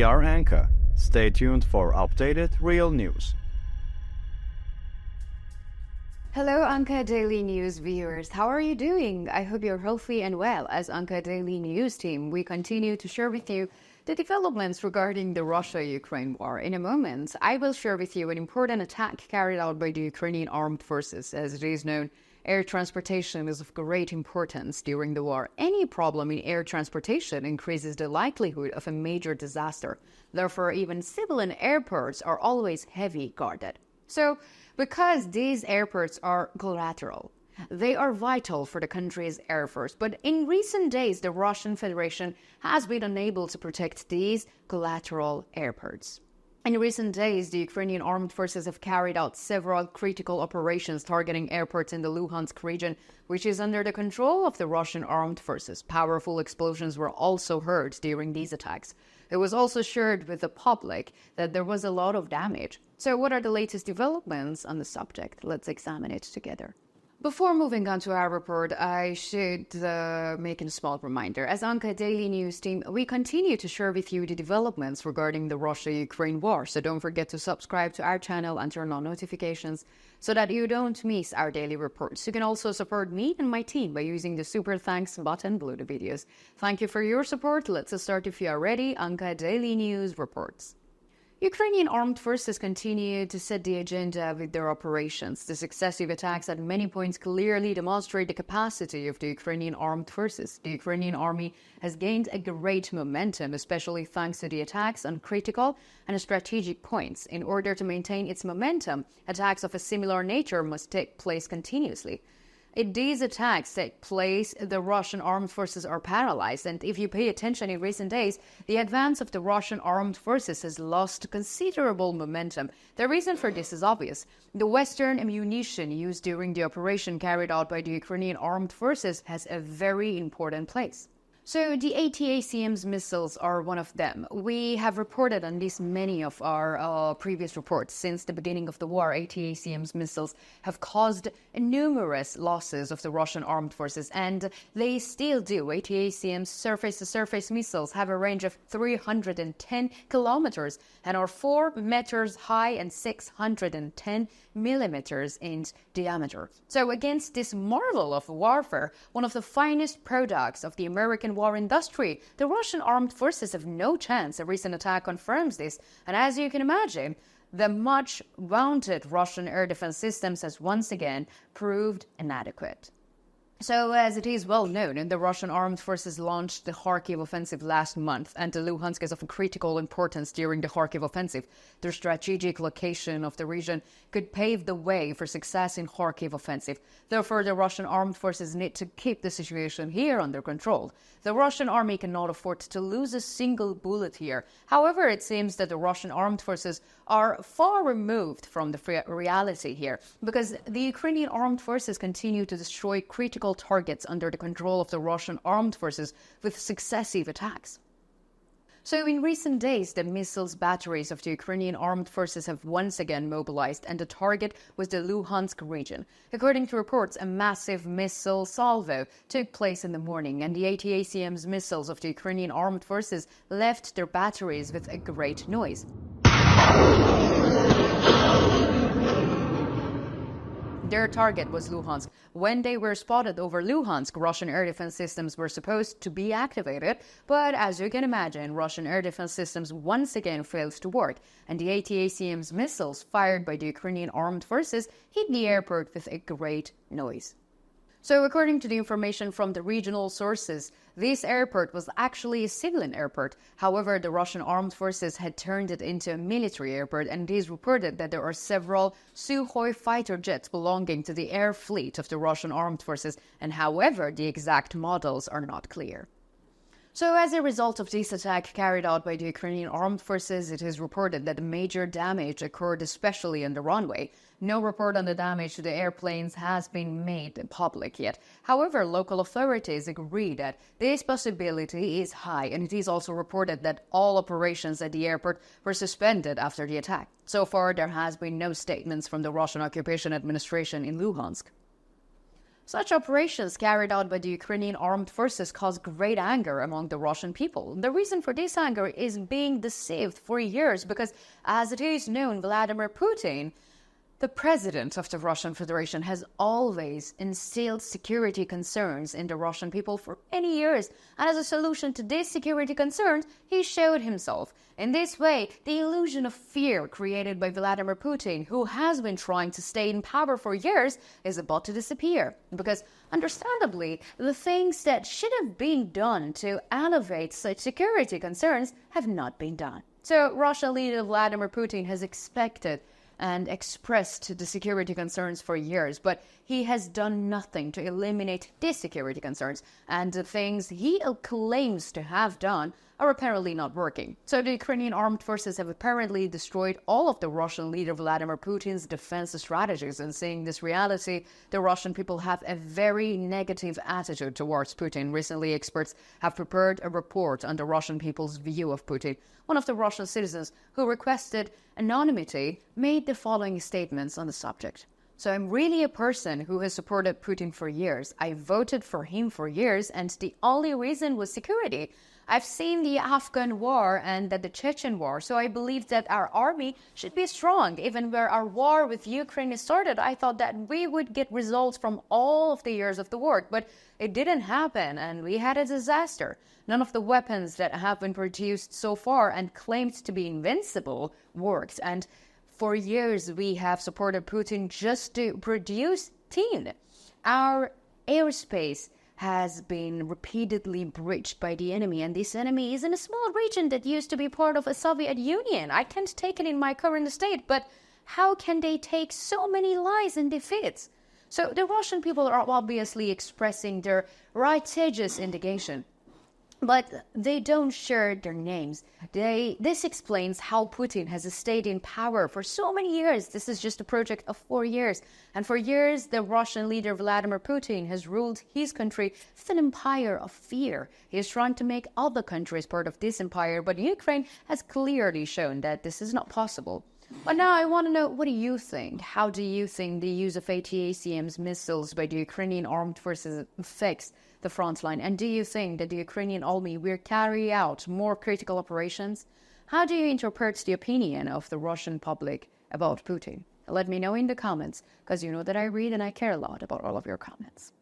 We are Anka. Stay tuned for updated real news. Hello, Anka Daily News viewers. How are you doing? I hope you're healthy and well. As Anka Daily News team, we continue to share with you the developments regarding the Russia-Ukraine war. In a moment, I will share with you an important attack carried out by the Ukrainian armed forces. As it is known, air transportation is of great importance during the war. Any problem in air transportation increases the likelihood of a major disaster. Therefore, even civilian airports are always heavily guarded. So, because these airports are collateral, they are vital for the country's air force. But in recent days, the Russian Federation has been unable to protect these collateral airports. In recent days, the Ukrainian armed forces have carried out several critical operations targeting airports in the Luhansk region, which is under the control of the Russian armed forces. Powerful explosions were also heard during these attacks. It was also shared with the public that there was a lot of damage. So what are the latest developments on the subject? Let's examine it together. Before moving on to our report, I should make a small reminder. As Anka Daily News team, we continue to share with you the developments regarding the Russia-Ukraine war. So don't forget to subscribe to our channel and turn on notifications so that you don't miss our daily reports. You can also support me and my team by using the super thanks button below the videos. Thank you for your support. Let's start if you are ready. Anka Daily News reports. Ukrainian armed forces continue to set the agenda with their operations. The successive attacks at many points clearly demonstrate the capacity of the Ukrainian armed forces. The Ukrainian army has gained a great momentum, especially thanks to the attacks on critical and strategic points. In order to maintain its momentum, attacks of a similar nature must take place continuously. If these attacks take place, the Russian armed forces are paralyzed. And if you pay attention in recent days, the advance of the Russian armed forces has lost considerable momentum. The reason for this is obvious. The Western ammunition used during the operation carried out by the Ukrainian armed forces has a very important place. So the ATACMS missiles are one of them. We have reported on this many of our previous reports. Since the beginning of the war, ATACMS missiles have caused numerous losses of the Russian armed forces, and they still do. ATACMS surface-to-surface missiles have a range of 310 kilometers and are 4 meters high and 610 millimeters in diameter. So against this marvel of warfare, one of the finest products of the American war industry, the Russian armed forces have no chance. A recent attack confirms this, and as you can imagine, the much vaunted Russian air defense systems has once again proved inadequate. So, as it is well known, the Russian armed forces launched the Kharkiv offensive last month, and the Luhansk is of critical importance during the Kharkiv offensive. The strategic location of the region could pave the way for success in Kharkiv offensive. Therefore, the Russian armed forces need to keep the situation here under control. The Russian army cannot afford to lose a single bullet here. However, it seems that the Russian armed forces are far removed from the reality here, because the Ukrainian armed forces continue to destroy critical targets under the control of the Russian armed forces with successive attacks. So in recent days, the missiles batteries of the Ukrainian armed forces have once again mobilized, and the target was the Luhansk region. According to reports, a massive missile salvo took place in the morning, and the ATACMS missiles of the Ukrainian armed forces left their batteries with a great noise. Their target was Luhansk. When they were spotted over Luhansk, Russian air defense systems were supposed to be activated, but as you can imagine, Russian air defense systems once again failed to work, and the ATACMS missiles fired by the Ukrainian armed forces hit the airport with a great noise. So according to the information from the regional sources, this airport was actually a civilian airport. However, the Russian armed forces had turned it into a military airport, and it is reported that there are several Sukhoi fighter jets belonging to the air fleet of the Russian armed forces, and however, the exact models are not clear. So as a result of this attack carried out by the Ukrainian armed forces, it is reported that major damage occurred, especially on the runway. No report on the damage to the airplanes has been made public yet. However, local authorities agree that this possibility is high, and it is also reported that all operations at the airport were suspended after the attack. So far, there has been no statements from the Russian occupation administration in Luhansk. Such operations carried out by the Ukrainian armed forces cause great anger among the Russian people. The reason for this anger is being deceived for years because, as it is known, Vladimir Putin, the president of the Russian Federation, has always instilled security concerns in the Russian people for many years. And as a solution to these security concerns, he showed himself. In this way, the illusion of fear created by Vladimir Putin, who has been trying to stay in power for years, is about to disappear. Because, understandably, the things that should have been done to elevate such security concerns have not been done. So, Russian leader Vladimir Putin has expected and expressed the security concerns for years, but he has done nothing to eliminate these security concerns, and the things he claims to have done are apparently not working. So the Ukrainian armed forces have apparently destroyed all of the Russian leader Vladimir Putin's defense strategies, and seeing this reality, the Russian people have a very negative attitude towards Putin. Recently, experts have prepared a report on the Russian people's view of Putin. One of the Russian citizens who requested anonymity made the following statements on the subject. So I'm really a person who has supported Putin for years. I voted for him for years, and the only reason was security. I've seen the Afghan war and the Chechen war, so I believe that our army should be strong. Even where our war with Ukraine started, I thought that we would get results from all of the years of the war, but it didn't happen, and we had a disaster. None of the weapons that have been produced so far and claimed to be invincible worked, and for years we have supported Putin just to produce tin. Our airspace has been repeatedly breached by the enemy, and this enemy is in a small region that used to be part of a Soviet Union. I can't take it in my current state, but how can they take so many lies and defeats? So the Russian people are obviously expressing their righteous indignation, but they don't share their names. This explains how Putin has stayed in power for so many years. This is just a project of 4 years. And for years, the Russian leader Vladimir Putin has ruled his country with an empire of fear. He is trying to make other countries part of this empire, but Ukraine has clearly shown that this is not possible. But now I want to know, what do you think? How do you think the use of ATACMS missiles by the Ukrainian armed forces affects the front line? And do you think that the Ukrainian army will carry out more critical operations? How do you interpret the opinion of the Russian public about Putin? Let me know in the comments, because you know that I read and I care a lot about all of your comments.